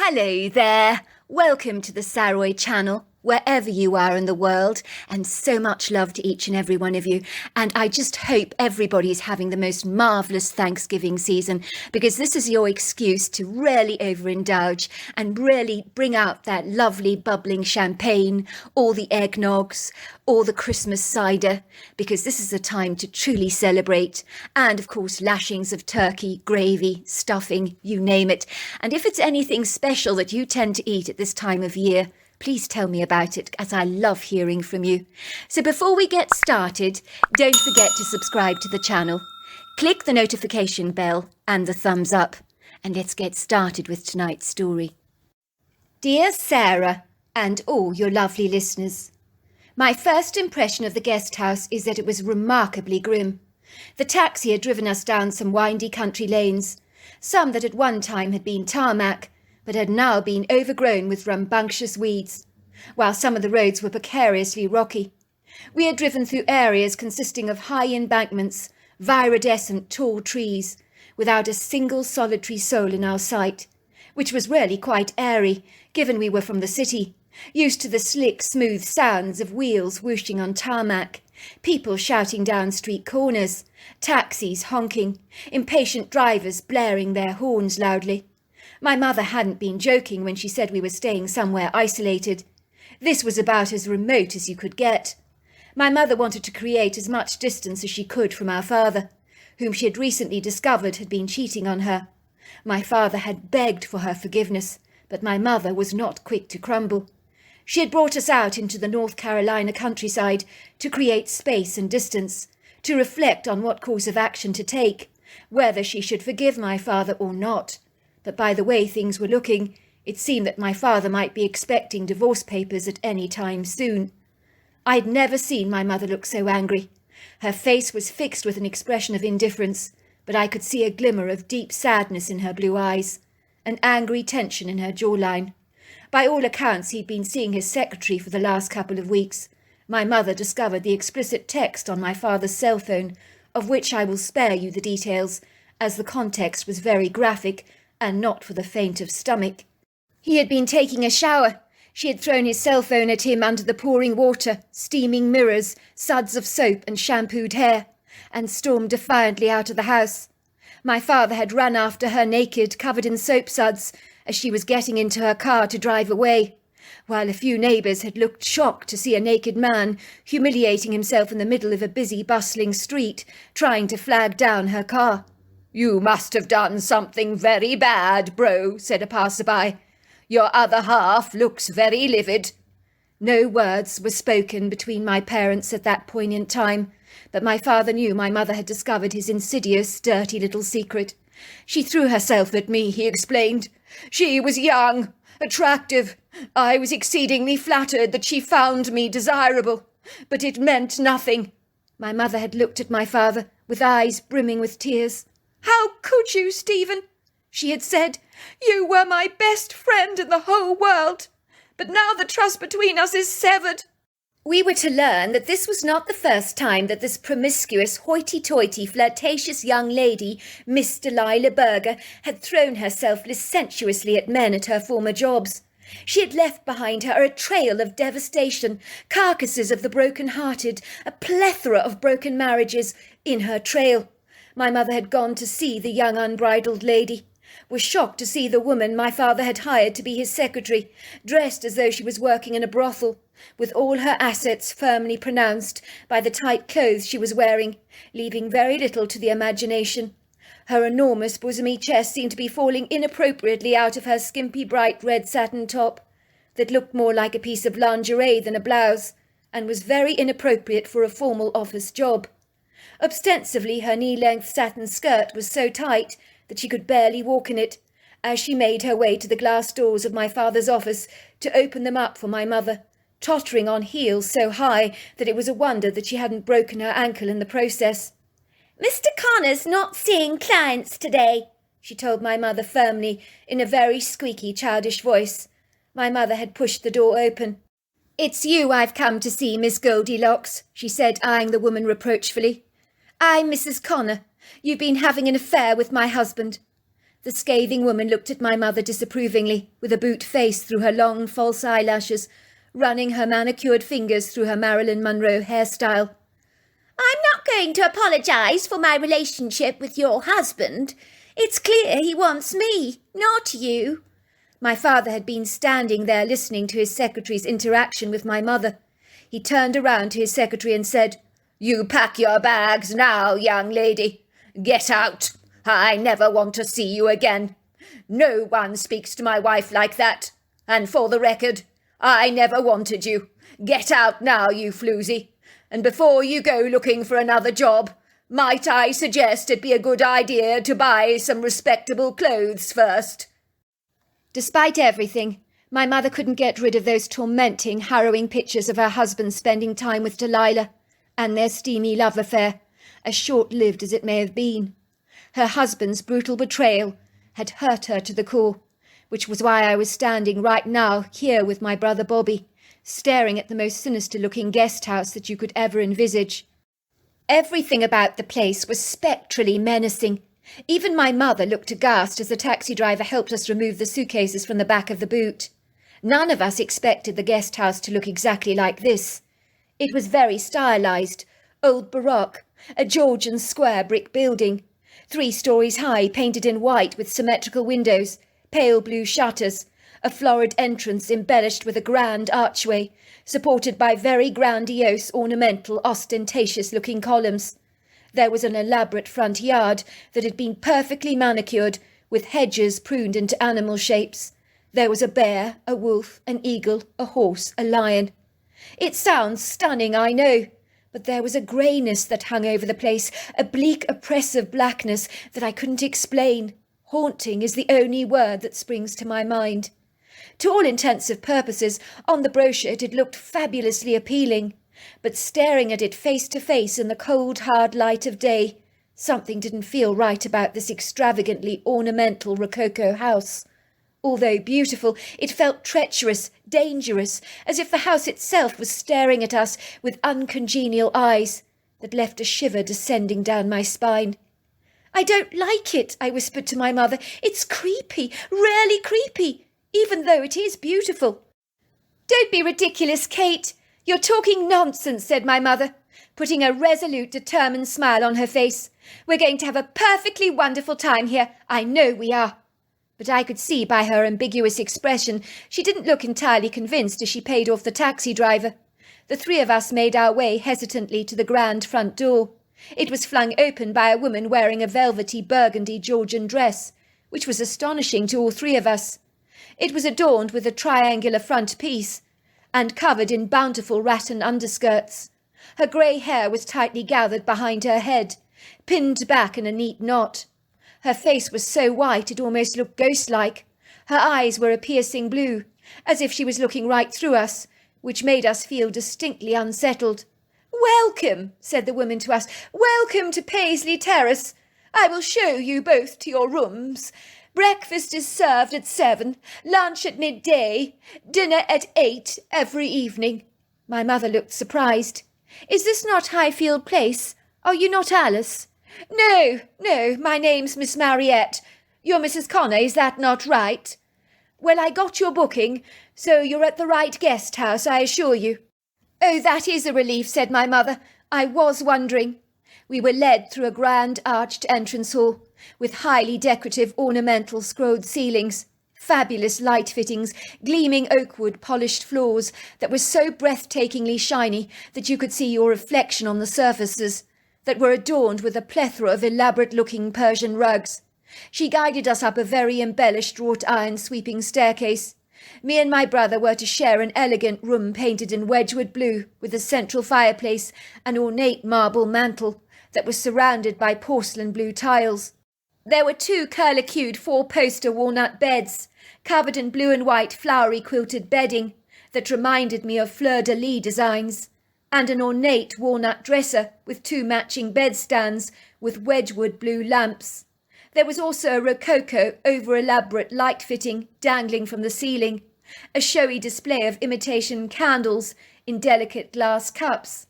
Hello there. Welcome to the Saroy channel, wherever you are in the world, and so much love to each and every one of you. And I just hope everybody's having the most marvellous Thanksgiving season, because this is your excuse to really overindulge and really bring out that lovely bubbling champagne, all the eggnogs, all the Christmas cider, because this is a time to truly celebrate. And of course, lashings of turkey, gravy, stuffing, you name it. And if it's anything special that you tend to eat at this time of year, please tell me about it, as I love hearing from you. So before we get started, don't forget to subscribe to the channel. Click the notification bell and the thumbs up. And let's get started with tonight's story. Dear Sarah, and all your lovely listeners, my first impression of the guest house is that it was remarkably grim. The taxi had driven us down some windy country lanes, some that at one time had been tarmac, but had now been overgrown with rambunctious weeds, while some of the roads were precariously rocky. We had driven through areas consisting of high embankments, viridescent tall trees, without a single solitary soul in our sight, which was really quite airy, given we were from the city, used to the slick, smooth sounds of wheels whooshing on tarmac, people shouting down street corners, taxis honking, impatient drivers blaring their horns loudly. My mother hadn't been joking when she said we were staying somewhere isolated. This was about as remote as you could get. My mother wanted to create as much distance as she could from our father, whom she had recently discovered had been cheating on her. My father had begged for her forgiveness, but my mother was not quick to crumble. She had brought us out into the North Carolina countryside to create space and distance, to reflect on what course of action to take, whether she should forgive my father or not. But by the way things were looking, it seemed that my father might be expecting divorce papers at any time soon. I'd never seen my mother look so angry. Her face was fixed with an expression of indifference, but I could see a glimmer of deep sadness in her blue eyes, an angry tension in her jawline. By all accounts, he'd been seeing his secretary for the last couple of weeks. My mother discovered the explicit text on my father's cell phone, of which I will spare you the details, as the context was very graphic and not for the faint of stomach. He had been taking a shower. She had thrown his cell phone at him under the pouring water, steaming mirrors, suds of soap and shampooed hair, and stormed defiantly out of the house. My father had run after her naked, covered in soap suds, as she was getting into her car to drive away, while a few neighbours had looked shocked to see a naked man humiliating himself in the middle of a busy, bustling street, trying to flag down her car. "You must have done something very bad, bro," said a passerby. "Your other half looks very livid." No words were spoken between my parents at that poignant time, but my father knew my mother had discovered his insidious, dirty little secret. "She threw herself at me," he explained. "She was young, attractive. I was exceedingly flattered that she found me desirable, but it meant nothing." My mother had looked at my father with eyes brimming with tears. "How could you, Stephen?" she had said. "You were my best friend in the whole world, but now the trust between us is severed." We were to learn that this was not the first time that this promiscuous, hoity-toity, flirtatious young lady, Miss Delilah Berger, had thrown herself licentiously at men at her former jobs. She had left behind her a trail of devastation, carcasses of the broken-hearted, a plethora of broken marriages in her trail. My mother had gone to see the young unbridled lady, was shocked to see the woman my father had hired to be his secretary, dressed as though she was working in a brothel, with all her assets firmly pronounced by the tight clothes she was wearing, leaving very little to the imagination. Her enormous bosomy chest seemed to be falling inappropriately out of her skimpy bright red satin top, that looked more like a piece of lingerie than a blouse, and was very inappropriate for a formal office job. Ostensibly her knee-length satin skirt was so tight that she could barely walk in it, as she made her way to the glass doors of my father's office to open them up for my mother, tottering on heels so high that it was a wonder that she hadn't broken her ankle in the process. "Mr. Connor's not seeing clients today," she told my mother firmly, in a very squeaky, childish voice. My mother had pushed the door open. "It's you I've come to see, Miss Goldilocks," she said, eyeing the woman reproachfully. "I'm Mrs. Connor. You've been having an affair with my husband." The scathing woman looked at my mother disapprovingly, with a boot face through her long false eyelashes, running her manicured fingers through her Marilyn Monroe hairstyle. "I'm not going to apologise for my relationship with your husband. It's clear he wants me, not you." My father had been standing there listening to his secretary's interaction with my mother. He turned around to his secretary and said, "You pack your bags now, young lady. Get out. I never want to see you again. No one speaks to my wife like that. And for the record, I never wanted you. Get out now, you floozy. And before you go looking for another job, might I suggest it be a good idea to buy some respectable clothes first?" Despite everything, my mother couldn't get rid of those tormenting, harrowing pictures of her husband spending time with Delilah, and their steamy love affair, as short-lived as it may have been. Her husband's brutal betrayal had hurt her to the core, which was why I was standing right now here with my brother Bobby, staring at the most sinister-looking guest house that you could ever envisage. Everything about the place was spectrally menacing. Even my mother looked aghast as the taxi driver helped us remove the suitcases from the back of the boot. None of us expected the guest house to look exactly like this. It was very stylized, old Baroque, a Georgian square brick building, 3 stories high, painted in white with symmetrical windows, pale blue shutters, a florid entrance embellished with a grand archway, supported by very grandiose, ornamental, ostentatious-looking columns. There was an elaborate front yard that had been perfectly manicured, with hedges pruned into animal shapes. There was a bear, a wolf, an eagle, a horse, a lion. It sounds stunning, I know, but there was a greyness that hung over the place, a bleak, oppressive blackness that I couldn't explain. Haunting is the only word that springs to my mind. To all intents and purposes, on the brochure it had looked fabulously appealing, but staring at it face to face in the cold, hard light of day, something didn't feel right about this extravagantly ornamental Rococo house. Although beautiful, it felt treacherous, dangerous, as if the house itself was staring at us with uncongenial eyes that left a shiver descending down my spine. "I don't like it," I whispered to my mother. "It's creepy, really creepy, even though it is beautiful." "Don't be ridiculous, Kate. You're talking nonsense," said my mother, putting a resolute, determined smile on her face. "We're going to have a perfectly wonderful time here. I know we are." But I could see by her ambiguous expression she didn't look entirely convinced as she paid off the taxi driver. The 3 of us made our way hesitantly to the grand front door. It was flung open by a woman wearing a velvety burgundy Georgian dress, which was astonishing to all 3 of us. It was adorned with a triangular front piece, and covered in bountiful rattan underskirts. Her grey hair was tightly gathered behind her head, pinned back in a neat knot. Her face was so white it almost looked ghost-like. Her eyes were a piercing blue, as if she was looking right through us, which made us feel distinctly unsettled. "Welcome," said the woman to us. "Welcome to Paisley Terrace. I will show you both to your rooms. Breakfast is served at 7, lunch at midday, dinner at 8 every evening." My mother looked surprised. "Is this not Highfield Place? Are you not Alice?" No, my name's Miss Mariette. You're Mrs. Connor, is that not right?" "Well, I got your booking, so you're at the right guest house, I assure you." "Oh, that is a relief," said my mother. "I was wondering." We were led through a grand arched entrance hall, with highly decorative ornamental scrolled ceilings, fabulous light fittings, gleaming oakwood polished floors that were so breathtakingly shiny that you could see your reflection on the surfaces, that were adorned with a plethora of elaborate-looking Persian rugs. She guided us up a very embellished wrought-iron sweeping staircase. Me and my brother were to share an elegant room painted in Wedgwood blue, with a central fireplace, an ornate marble mantel that was surrounded by porcelain blue tiles. There were 2 curlicued 4-poster walnut beds, covered in blue and white flowery quilted bedding that reminded me of fleur-de-lis designs, and an ornate walnut dresser with 2 matching bedstands with Wedgwood blue lamps. There was also a rococo, over-elaborate light fitting dangling from the ceiling, a showy display of imitation candles in delicate glass cups.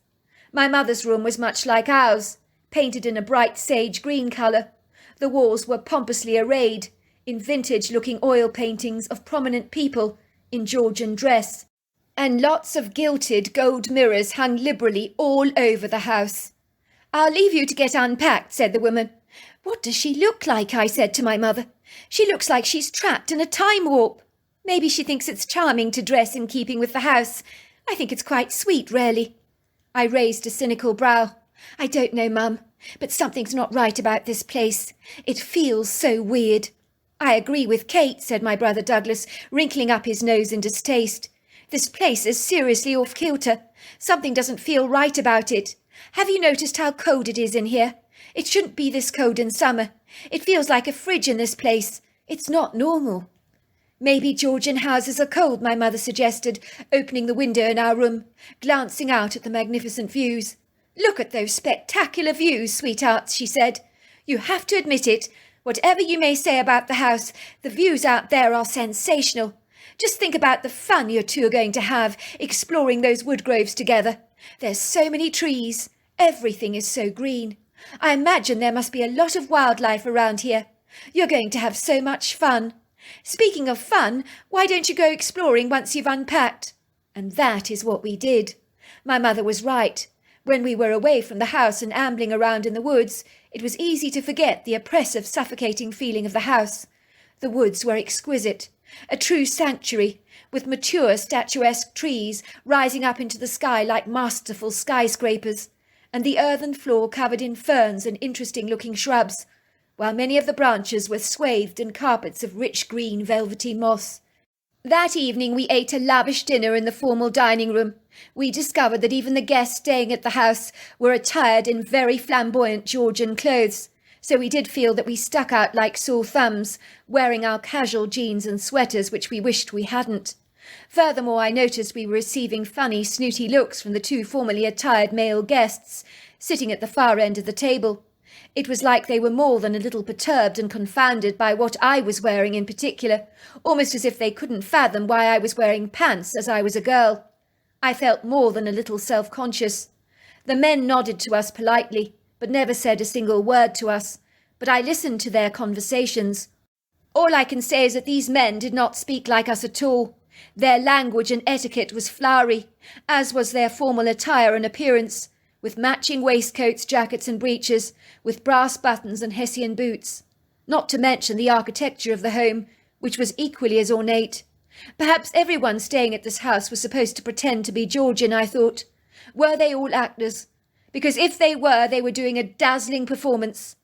My mother's room was much like ours, painted in a bright sage green colour. The walls were pompously arrayed, in vintage-looking oil paintings of prominent people in Georgian dress, and lots of gilded gold mirrors hung liberally all over the house. "I'll leave you to get unpacked," said the woman. "What does she look like?" I said to my mother. "She looks like she's trapped in a time warp." "Maybe she thinks it's charming to dress in keeping with the house. I think it's quite sweet, really." I raised a cynical brow. "I don't know, Mum, but something's not right about this place. It feels so weird." "I agree with Kate," said my brother Douglas, wrinkling up his nose in distaste. "This place is seriously off-kilter. Something doesn't feel right about it. Have you noticed how cold it is in here? It shouldn't be this cold in summer. It feels like a fridge in this place. It's not normal." "Maybe Georgian houses are cold," my mother suggested, opening the window in our room, glancing out at the magnificent views. "Look at those spectacular views, sweethearts," she said. "You have to admit it. Whatever you may say about the house, the views out there are sensational. Just think about the fun you two are going to have exploring those wood groves together. There's so many trees. Everything is so green. I imagine there must be a lot of wildlife around here. You're going to have so much fun. Speaking of fun, why don't you go exploring once you've unpacked?" And that is what we did. My mother was right. When we were away from the house and ambling around in the woods, it was easy to forget the oppressive, suffocating feeling of the house. The woods were exquisite, a true sanctuary, with mature, statuesque trees rising up into the sky like masterful skyscrapers, and the earthen floor covered in ferns and interesting-looking shrubs, while many of the branches were swathed in carpets of rich green velvety moss. That evening we ate a lavish dinner in the formal dining room. We discovered that even the guests staying at the house were attired in very flamboyant Georgian clothes, so we did feel that we stuck out like sore thumbs, wearing our casual jeans and sweaters which we wished we hadn't. Furthermore, I noticed we were receiving funny, snooty looks from the two formally attired male guests, sitting at the far end of the table. It was like they were more than a little perturbed and confounded by what I was wearing in particular, almost as if they couldn't fathom why I was wearing pants as I was a girl. I felt more than a little self-conscious. The men nodded to us politely, but never said a single word to us, but I listened to their conversations. All I can say is that these men did not speak like us at all. Their language and etiquette was flowery, as was their formal attire and appearance, with matching waistcoats, jackets and breeches, with brass buttons and Hessian boots. Not to mention the architecture of the home, which was equally as ornate. Perhaps everyone staying at this house was supposed to pretend to be Georgian, I thought. Were they all actors? Because if they were doing a dazzling performance.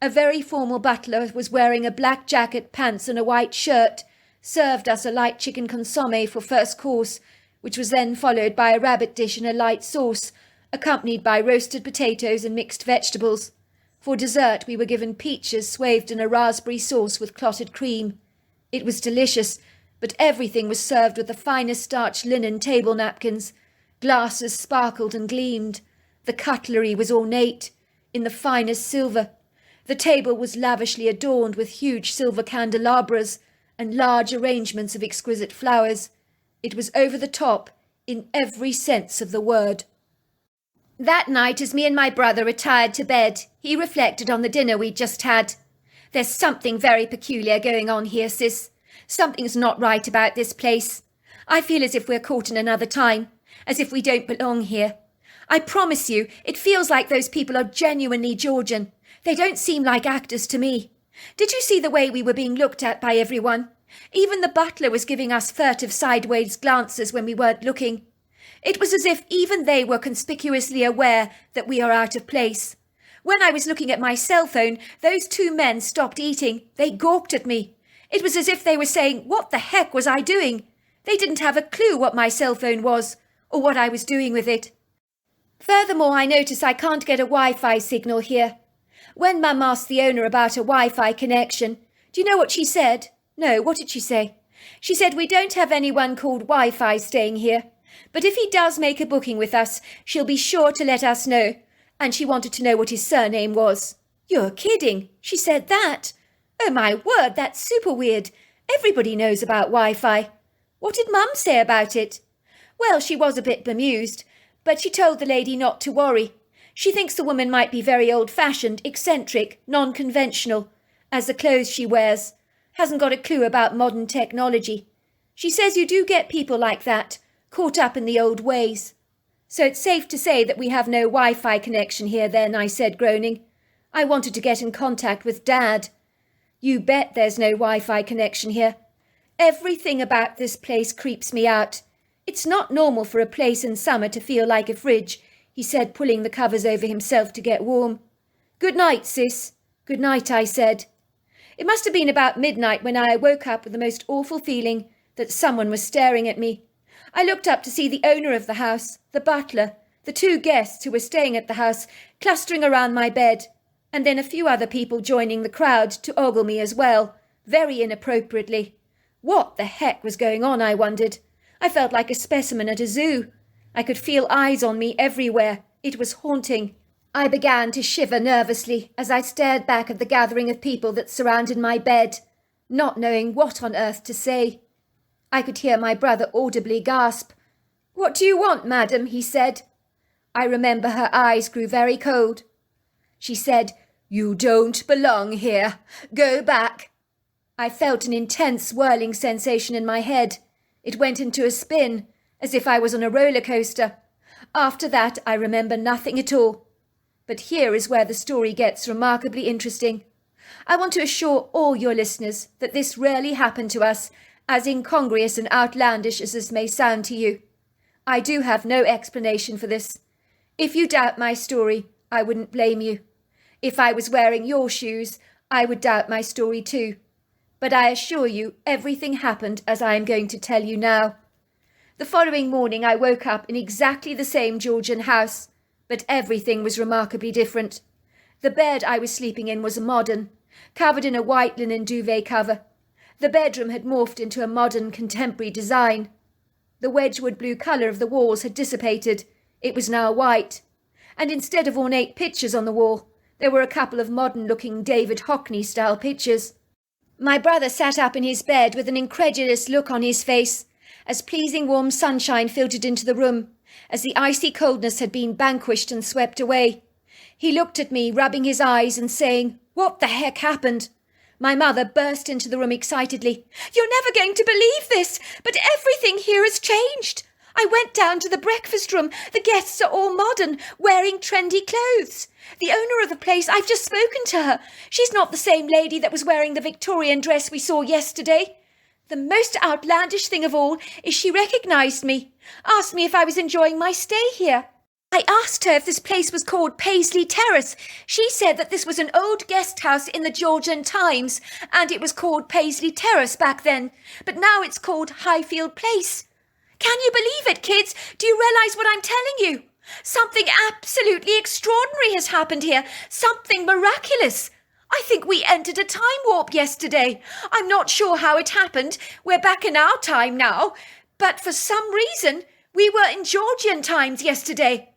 A very formal butler was wearing a black jacket, pants and a white shirt, served us a light chicken consommé for first course, which was then followed by a rabbit dish and a light sauce, accompanied by roasted potatoes and mixed vegetables. For dessert we were given peaches swathed in a raspberry sauce with clotted cream. It was delicious, but everything was served with the finest starched linen table napkins. Glasses sparkled and gleamed. The cutlery was ornate, in the finest silver. The table was lavishly adorned with huge silver candelabras and large arrangements of exquisite flowers. It was over the top, in every sense of the word. That night, as me and my brother retired to bed, he reflected on the dinner we'd just had. "There's something very peculiar going on here, sis. Something's not right about this place. I feel as if we're caught in another time, as if we don't belong here. I promise you, it feels like those people are genuinely Georgian. They don't seem like actors to me. Did you see the way we were being looked at by everyone? Even the butler was giving us furtive sideways glances when we weren't looking. It was as if even they were conspicuously aware that we are out of place. When I was looking at my cell phone, those two men stopped eating. They gawked at me. It was as if they were saying, what the heck was I doing? They didn't have a clue what my cell phone was, or what I was doing with it. Furthermore, I notice I can't get a Wi-Fi signal here. When Mum asked the owner about a Wi-Fi connection, do you know what she said? No, what did she say? She said, "We don't have anyone called Wi-Fi staying here. But if he does make a booking with us, she'll be sure to let us know." And she wanted to know what his surname was. You're kidding. She said that. Oh my word, that's super weird. Everybody knows about Wi-Fi. What did Mum say about it? Well, she was a bit bemused, but she told the lady not to worry. She thinks the woman might be very old-fashioned, eccentric, non-conventional, as the clothes she wears. Hasn't got a clue about modern technology. She says you do get people like that, caught up in the old ways. So it's safe to say that we have no Wi-Fi connection here then, I said, groaning. I wanted to get in contact with Dad. You bet there's no Wi-Fi connection here. Everything about this place creeps me out. It's not normal for a place in summer to feel like a fridge, he said, pulling the covers over himself to get warm. Good night, sis. Good night, I said. It must have been about midnight when I woke up with the most awful feeling that someone was staring at me. I looked up to see the owner of the house, the butler, the 2 guests who were staying at the house, clustering around my bed, and then a few other people joining the crowd to ogle me as well, very inappropriately. What the heck was going on, I wondered. I felt like a specimen at a zoo. I could feel eyes on me everywhere. It was haunting. I began to shiver nervously as I stared back at the gathering of people that surrounded my bed, not knowing what on earth to say. I could hear my brother audibly gasp. What do you want, madam? He said. I remember her eyes grew very cold. She said, You don't belong here. Go back. I felt an intense whirling sensation in my head. It went into a spin, as if I was on a roller coaster. After that, I remember nothing at all. But here is where the story gets remarkably interesting. I want to assure all your listeners that this rarely happened to us, as incongruous and outlandish as this may sound to you. I do have no explanation for this. If you doubt my story, I wouldn't blame you. If I was wearing your shoes, I would doubt my story too. But I assure you everything happened as I am going to tell you now. The following morning I woke up in exactly the same Georgian house, but everything was remarkably different. The bed I was sleeping in was modern, covered in a white linen duvet cover. The bedroom had morphed into a modern contemporary design. The Wedgwood blue colour of the walls had dissipated. It was now white. And instead of ornate pictures on the wall, there were a couple of modern-looking David Hockney-style pictures. My brother sat up in his bed with an incredulous look on his face, as pleasing warm sunshine filtered into the room, as the icy coldness had been vanquished and swept away. He looked at me, rubbing his eyes and saying, What the heck happened? My mother burst into the room excitedly. You're never going to believe this, but everything here has changed. I went down to the breakfast room. The guests are all modern, wearing trendy clothes. The owner of the place, I've just spoken to her. She's not the same lady that was wearing the Victorian dress we saw yesterday. The most outlandish thing of all is she recognised me, asked me if I was enjoying my stay here. I asked her if this place was called Paisley Terrace. She said that this was an old guest house in the Georgian times, and it was called Paisley Terrace back then, but now it's called Highfield Place. Can you believe it, kids? Do you realise what I'm telling you? Something absolutely extraordinary has happened here. Something miraculous. I think we entered a time warp yesterday. I'm not sure how it happened. We're back in our time now. But for some reason, we were in Georgian times yesterday.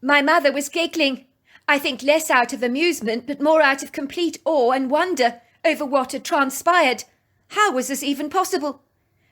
My mother was giggling. I think less out of amusement, but more out of complete awe and wonder over what had transpired. How was this even possible?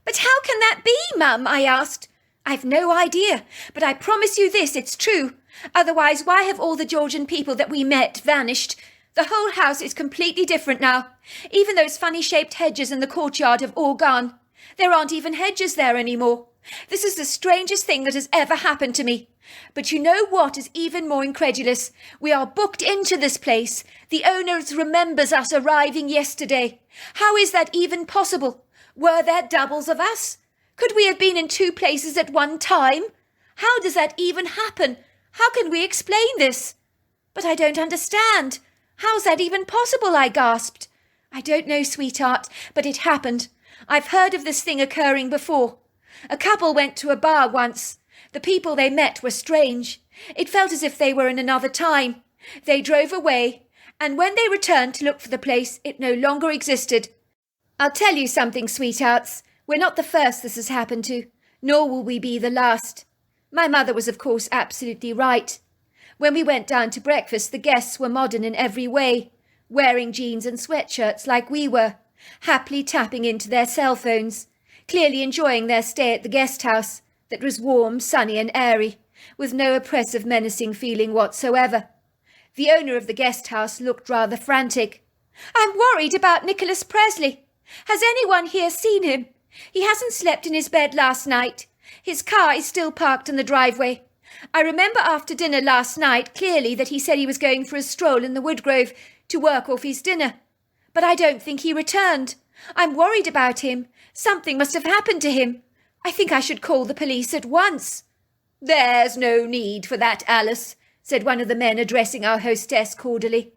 But how can that be, Mum? I asked. I've no idea, but I promise you this, it's true. Otherwise, why have all the Georgian people that we met vanished? The whole house is completely different now. Even those funny-shaped hedges in the courtyard have all gone. There aren't even hedges there anymore. This is the strangest thing that has ever happened to me. But you know what is even more incredulous? We are booked into this place. The owner remembers us arriving yesterday. How is that even possible? Were there doubles of us? Could we have been in 2 places at one time? How does that even happen? How can we explain this? But I don't understand. How's that even possible? I gasped. I don't know, sweetheart, but it happened. I've heard of this thing occurring before. A couple went to a bar once. The people they met were strange. It felt as if they were in another time. They drove away, and when they returned to look for the place, it no longer existed. I'll tell you something, sweethearts. We're not the first this has happened to, nor will we be the last. My mother was, of course, absolutely right. When we went down to breakfast, the guests were modern in every way, wearing jeans and sweatshirts like we were, happily tapping into their cell phones, clearly enjoying their stay at the guest house that was warm, sunny and airy, with no oppressive, menacing feeling whatsoever. The owner of the guest house looked rather frantic. I'm worried about Nicholas Presley. Has anyone here seen him? He hasn't slept in his bed last night. His car is still parked in the driveway. I remember after dinner last night clearly that he said he was going for a stroll in the woodgrove to work off his dinner. But I don't think he returned. I'm worried about him. Something must have happened to him. I think I should call the police at once." "There's no need for that, Alice," said one of the men, addressing our hostess cordially.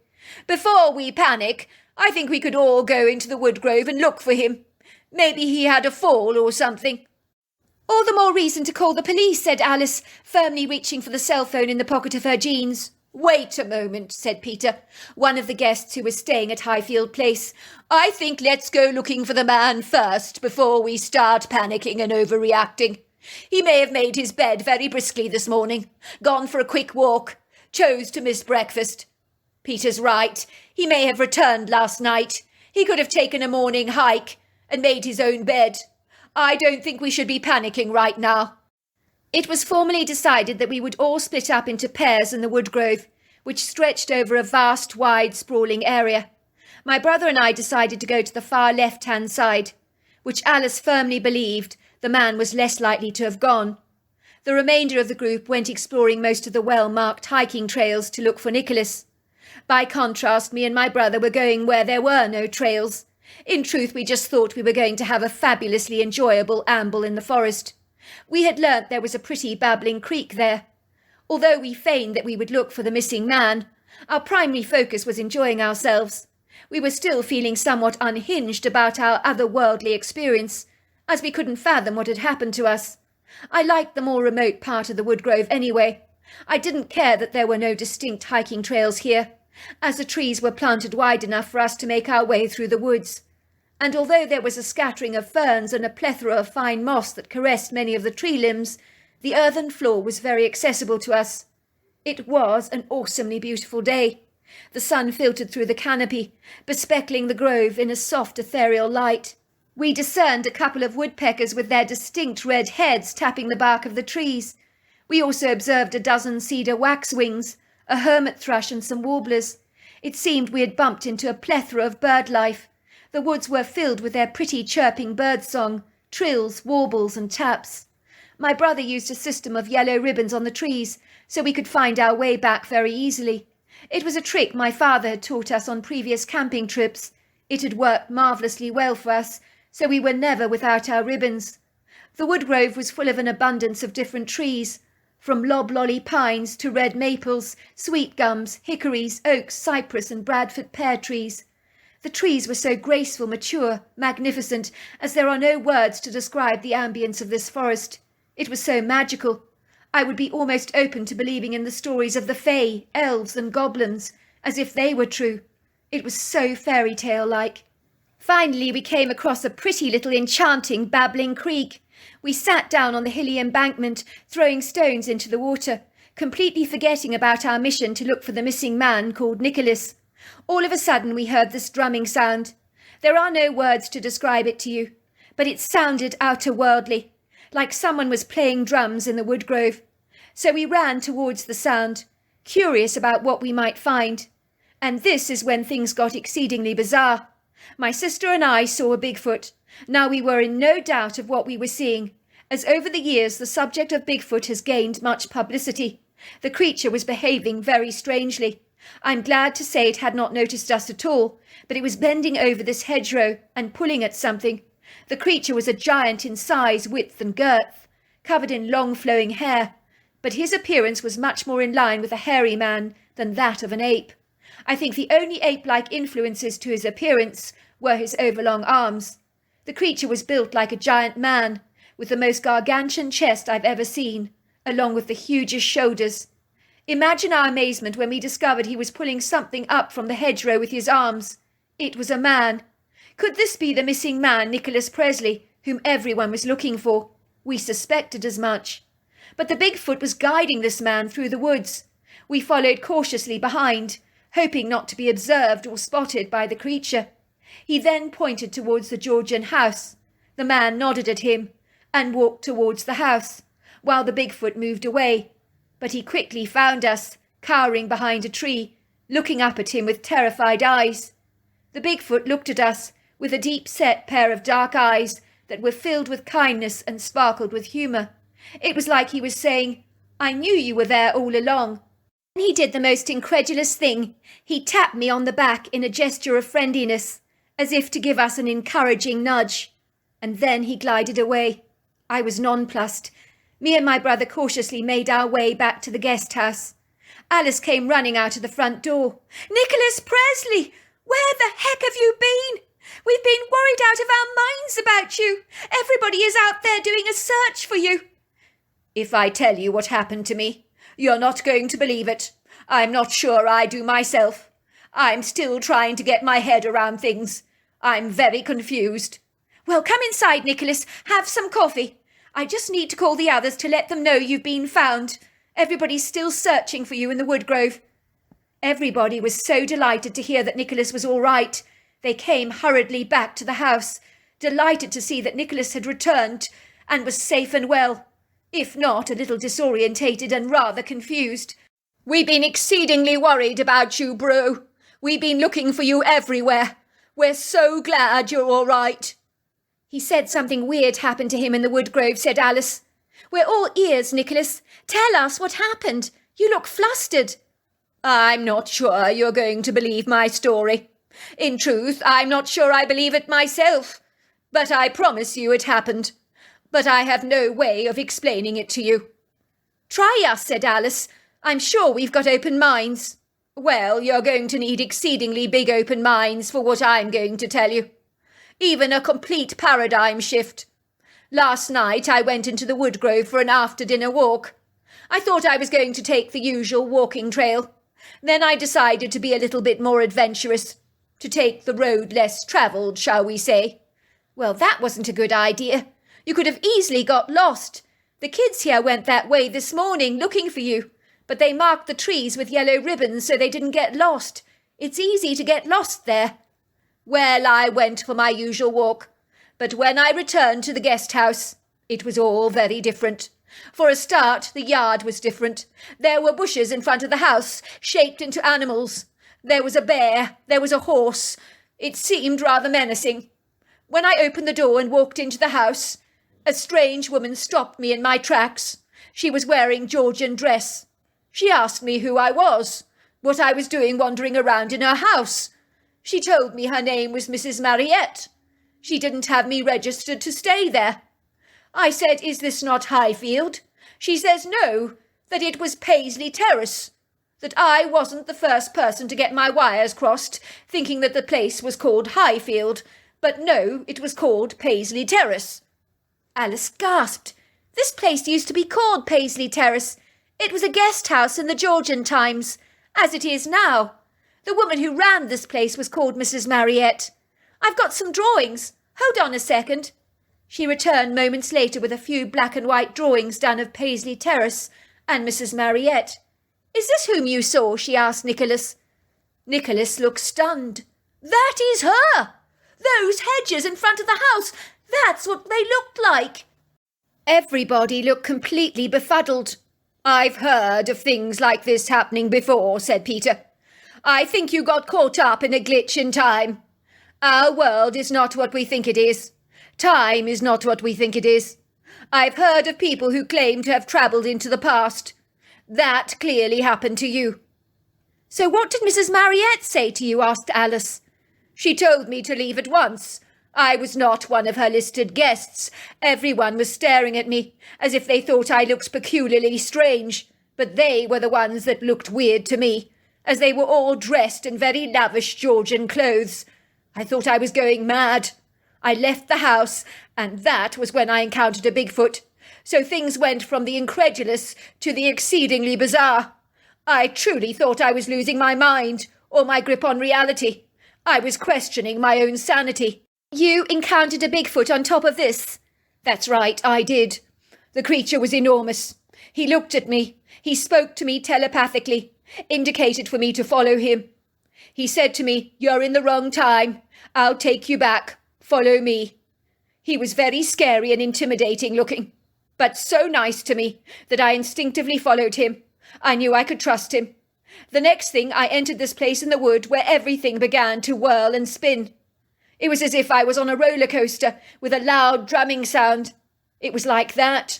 "Before we panic, I think we could all go into the woodgrove and look for him. Maybe he had a fall or something." "All the more reason to call the police," said Alice, firmly reaching for the cell phone in the pocket of her jeans. "Wait a moment," said Peter, one of the guests who was staying at Highfield Place. "I think let's go looking for the man first before we start panicking and overreacting. He may have made his bed very briskly this morning, gone for a quick walk, chose to miss breakfast. Peter's right. He may have returned last night. He could have taken a morning hike and made his own bed. I don't think we should be panicking right now." It was formally decided that we would all split up into pairs in the woodgrove, which stretched over a vast, wide, sprawling area. My brother and I decided to go to the far left-hand side, which Alice firmly believed the man was less likely to have gone. The remainder of the group went exploring most of the well-marked hiking trails to look for Nicholas. By contrast, me and my brother were going where there were no trails. In truth, we just thought we were going to have a fabulously enjoyable amble in the forest. We had learnt there was a pretty babbling creek there. Although we feigned that we would look for the missing man, our primary focus was enjoying ourselves. We were still feeling somewhat unhinged about our otherworldly experience, as we couldn't fathom what had happened to us. I liked the more remote part of the woodgrove anyway. I didn't care that there were no distinct hiking trails here, as the trees were planted wide enough for us to make our way through the woods. And although there was a scattering of ferns and a plethora of fine moss that caressed many of the tree limbs, the earthen floor was very accessible to us. It was an awesomely beautiful day. The sun filtered through the canopy, bespeckling the grove in a soft ethereal light. We discerned a couple of woodpeckers with their distinct red heads tapping the bark of the trees. We also observed a dozen cedar waxwings, a hermit thrush and some warblers. It seemed we had bumped into a plethora of bird life. The woods were filled with their pretty chirping birdsong, trills, warbles and taps. My brother used a system of yellow ribbons on the trees, so we could find our way back very easily. It was a trick my father had taught us on previous camping trips. It had worked marvellously well for us, so we were never without our ribbons. The woodgrove was full of an abundance of different trees, from loblolly pines to red maples, sweet gums, hickories, oaks, cypress and Bradford pear trees. The trees were so graceful, mature, magnificent, as there are no words to describe the ambience of this forest. It was so magical. I would be almost open to believing in the stories of the fae, elves and goblins, as if they were true. It was so fairy tale-like. Finally, we came across a pretty little enchanting babbling creek. We sat down on the hilly embankment, throwing stones into the water, completely forgetting about our mission to look for the missing man called Nicholas. All of a sudden we heard this drumming sound. There are no words to describe it to you, but it sounded outer-worldly, like someone was playing drums in the woodgrove. So we ran towards the sound, curious about what we might find. And this is when things got exceedingly bizarre. My sister and I saw a Bigfoot. Now we were in no doubt of what we were seeing, as over the years the subject of Bigfoot has gained much publicity. The creature was behaving very strangely. I'm glad to say it had not noticed us at all, but it was bending over this hedgerow and pulling at something. The creature was a giant in size, width and girth, covered in long flowing hair, but his appearance was much more in line with a hairy man than that of an ape. I think the only ape-like influences to his appearance were his overlong arms. The creature was built like a giant man, with the most gargantuan chest I've ever seen, along with the hugest shoulders. Imagine our amazement when we discovered he was pulling something up from the hedgerow with his arms. It was a man. Could this be the missing man, Nicholas Presley, whom everyone was looking for? We suspected as much. But the Bigfoot was guiding this man through the woods. We followed cautiously behind, hoping not to be observed or spotted by the creature. He then pointed towards the Georgian house. The man nodded at him and walked towards the house, while the Bigfoot moved away. But he quickly found us, cowering behind a tree, looking up at him with terrified eyes. The Bigfoot looked at us with a deep-set pair of dark eyes that were filled with kindness and sparkled with humour. It was like he was saying, "I knew you were there all along." And he did the most incredulous thing. He tapped me on the back in a gesture of friendliness, as if to give us an encouraging nudge. And then he glided away. I was nonplussed. Me and my brother cautiously made our way back to the guest house. Alice came running out of the front door. "Nicholas Presley! Where the heck have you been? We've been worried out of our minds about you. Everybody is out there doing a search for you." "If I tell you what happened to me, you're not going to believe it. I'm not sure I do myself. I'm still trying to get my head around things. I'm very confused." "Well, come inside, Nicholas. Have some coffee. I just need to call the others to let them know you've been found. Everybody's still searching for you in the woodgrove." Everybody was so delighted to hear that Nicholas was all right. They came hurriedly back to the house, delighted to see that Nicholas had returned and was safe and well, if not a little disorientated and rather confused. "We've been exceedingly worried about you, bro. We've been looking for you everywhere. We're so glad you're all right." "He said something weird happened to him in the woodgrove," said Alice. "We're all ears, Nicholas. Tell us what happened. You look flustered." "I'm not sure you're going to believe my story. In truth, I'm not sure I believe it myself. But I promise you it happened. But I have no way of explaining it to you." "Try us," said Alice. "I'm sure we've got open minds." "Well, you're going to need exceedingly big open minds for what I'm going to tell you. Even a complete paradigm shift. Last night I went into the woodgrove for an after-dinner walk. I thought I was going to take the usual walking trail. Then I decided to be a little bit more adventurous, to take the road less travelled, shall we say." "Well, that wasn't a good idea. You could have easily got lost. The kids here went that way this morning looking for you, but they marked the trees with yellow ribbons so they didn't get lost. It's easy to get lost there." "Well, I went for my usual walk, but when I returned to the guest house, it was all very different. For a start, the yard was different. There were bushes in front of the house, shaped into animals. There was a bear, there was a horse. It seemed rather menacing. When I opened the door and walked into the house, a strange woman stopped me in my tracks. She was wearing Georgian dress. She asked me who I was, what I was doing wandering around in her house. She told me her name was Mrs. Mariette. She didn't have me registered to stay there. I said, 'Is this not Highfield?' She says no, that it was Paisley Terrace, that I wasn't the first person to get my wires crossed, thinking that the place was called Highfield, but no, it was called Paisley Terrace." Alice gasped. "This place used to be called Paisley Terrace. It was a guest house in the Georgian times, as it is now. The woman who ran this place was called Mrs. Mariette. I've got some drawings. Hold on a second." She returned moments later with a few black and white drawings done of Paisley Terrace and Mrs. Mariette. "Is this whom you saw?" she asked Nicholas. Nicholas looked stunned. "That is her! Those hedges in front of the house, that's what they looked like." Everybody looked completely befuddled. "I've heard of things like this happening before," said Peter. "I think you got caught up in a glitch in time. Our world is not what we think it is. Time is not what we think it is. I've heard of people who claim to have travelled into the past. That clearly happened to you." "So what did Mrs. Mariette say to you?" asked Alice. "She told me to leave at once. I was not one of her listed guests. Everyone was staring at me, as if they thought I looked peculiarly strange. But they were the ones that looked weird to me, as they were all dressed in very lavish Georgian clothes. I thought I was going mad. I left the house, and that was when I encountered a Bigfoot. So things went from the incredulous to the exceedingly bizarre. I truly thought I was losing my mind, or my grip on reality. I was questioning my own sanity." "You encountered a Bigfoot on top of this?" "That's right, I did. The creature was enormous. He looked at me. He spoke to me telepathically, indicated for me to follow him. He said to me, 'You're in the wrong time. I'll take you back. Follow me.' He was very scary and intimidating looking, but so nice to me that I instinctively followed him. I knew I could trust him. The next thing, I entered this place in the wood where everything began to whirl and spin. It was as if I was on a roller coaster with a loud drumming sound. It was like that.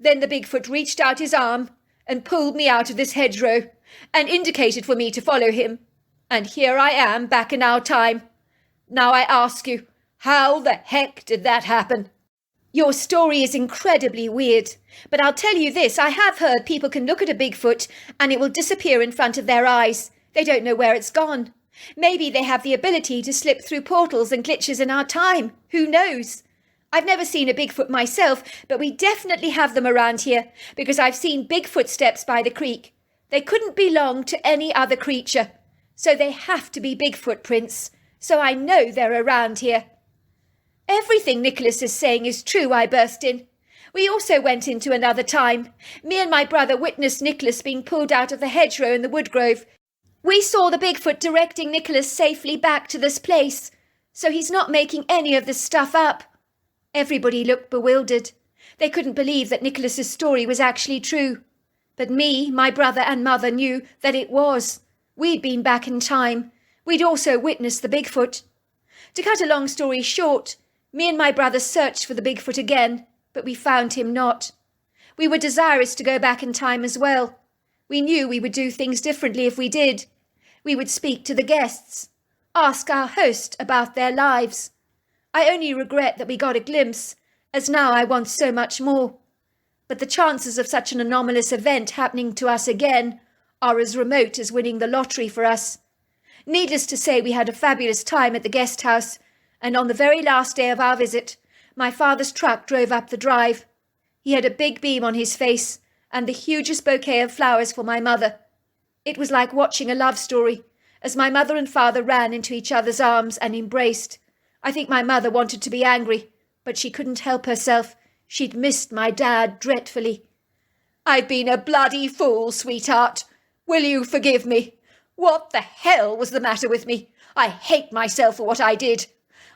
Then the Bigfoot reached out his arm and pulled me out of this hedgerow and indicated for me to follow him. And here I am back in our time. Now I ask you, how the heck did that happen? Your story is incredibly weird, but I'll tell you this, I have heard people can look at a Bigfoot and it will disappear in front of their eyes. They don't know where it's gone. Maybe they have the ability to slip through portals and glitches in our time. Who knows? I've never seen a Bigfoot myself, but we definitely have them around here because I've seen big footsteps by the creek. They couldn't belong to any other creature, so they have to be big footprints. So I know they're around here. Everything Nicholas is saying is true, I burst in. We also went into another time. Me and my brother witnessed Nicholas being pulled out of the hedgerow in the woodgrove. We saw the Bigfoot directing Nicholas safely back to this place, so he's not making any of this stuff up. Everybody looked bewildered. They couldn't believe that Nicholas's story was actually true. But me, my brother and mother knew that it was. We'd been back in time. We'd also witnessed the Bigfoot. To cut a long story short, me and my brother searched for the Bigfoot again, but we found him not. We were desirous to go back in time as well. We knew we would do things differently if we did. We would speak to the guests, ask our host about their lives. I only regret that we got a glimpse, as now I want so much more. But the chances of such an anomalous event happening to us again are as remote as winning the lottery for us. Needless to say, we had a fabulous time at the guest house, and on the very last day of our visit, my father's truck drove up the drive. He had a big beam on his face and the hugest bouquet of flowers for my mother. It was like watching a love story, as my mother and father ran into each other's arms and embraced. I think my mother wanted to be angry, but she couldn't help herself. She'd missed my dad dreadfully. "I've been a bloody fool, sweetheart. Will you forgive me? What the hell was the matter with me? I hate myself for what I did.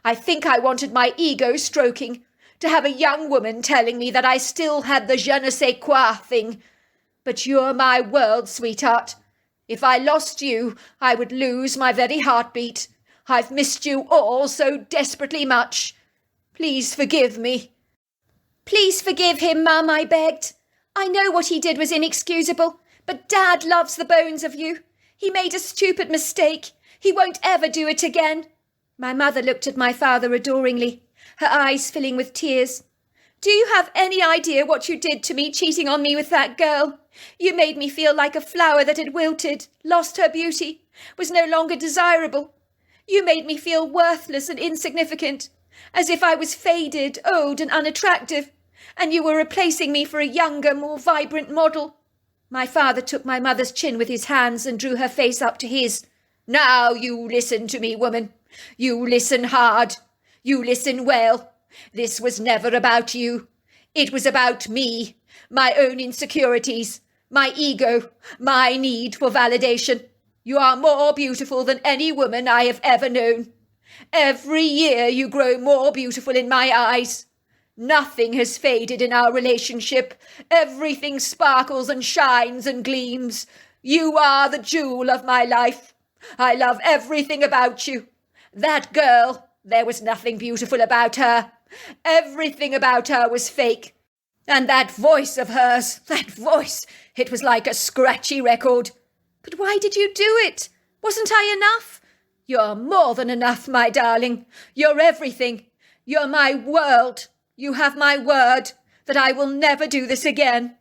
I think I wanted my ego stroking, to have a young woman telling me that I still had the je ne sais quoi thing. But you're my world, sweetheart. If I lost you, I would lose my very heartbeat. I've missed you all so desperately much. Please forgive me." "Please forgive him, Mum," I begged. "I know what he did was inexcusable, but Dad loves the bones of you. He made a stupid mistake. He won't ever do it again." My mother looked at my father adoringly, her eyes filling with tears. "Do you have any idea what you did to me cheating on me with that girl? You made me feel like a flower that had wilted, lost her beauty, was no longer desirable. You made me feel worthless and insignificant, as if I was faded, old and unattractive, and you were replacing me for a younger, more vibrant model." My father took my mother's chin with his hands and drew her face up to his. "Now you listen to me, woman. You listen hard. You listen well. This was never about you. It was about me, my own insecurities, my ego, my need for validation. You are more beautiful than any woman I have ever known. Every year you grow more beautiful in my eyes. Nothing has faded in our relationship. Everything sparkles and shines and gleams. You are the jewel of my life. I love everything about you. That girl, there was nothing beautiful about her. Everything about her was fake. And that voice of hers, that voice, it was like a scratchy record. But why did you do it? Wasn't I enough? You're more than enough, my darling. You're everything. You're my world. You have my word that I will never do this again.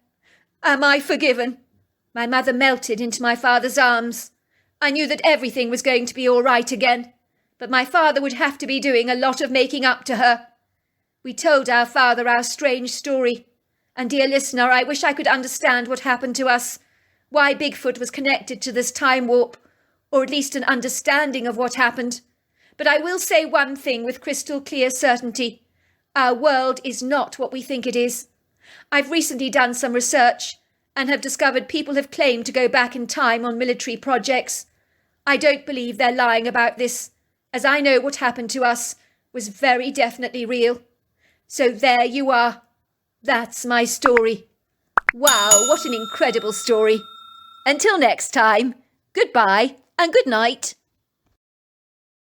Am I forgiven?" My mother melted into my father's arms. I knew that everything was going to be all right again, but my father would have to be doing a lot of making up to her. We told our father our strange story. And dear listener, I wish I could understand what happened to us, why Bigfoot was connected to this time warp, or at least an understanding of what happened. But I will say one thing with crystal clear certainty. Our world is not what we think it is. I've recently done some research and have discovered people have claimed to go back in time on military projects. I don't believe they're lying about this, as I know what happened to us was very definitely real. So there you are. That's my story. Wow, what an incredible story. Until next time, goodbye and good night.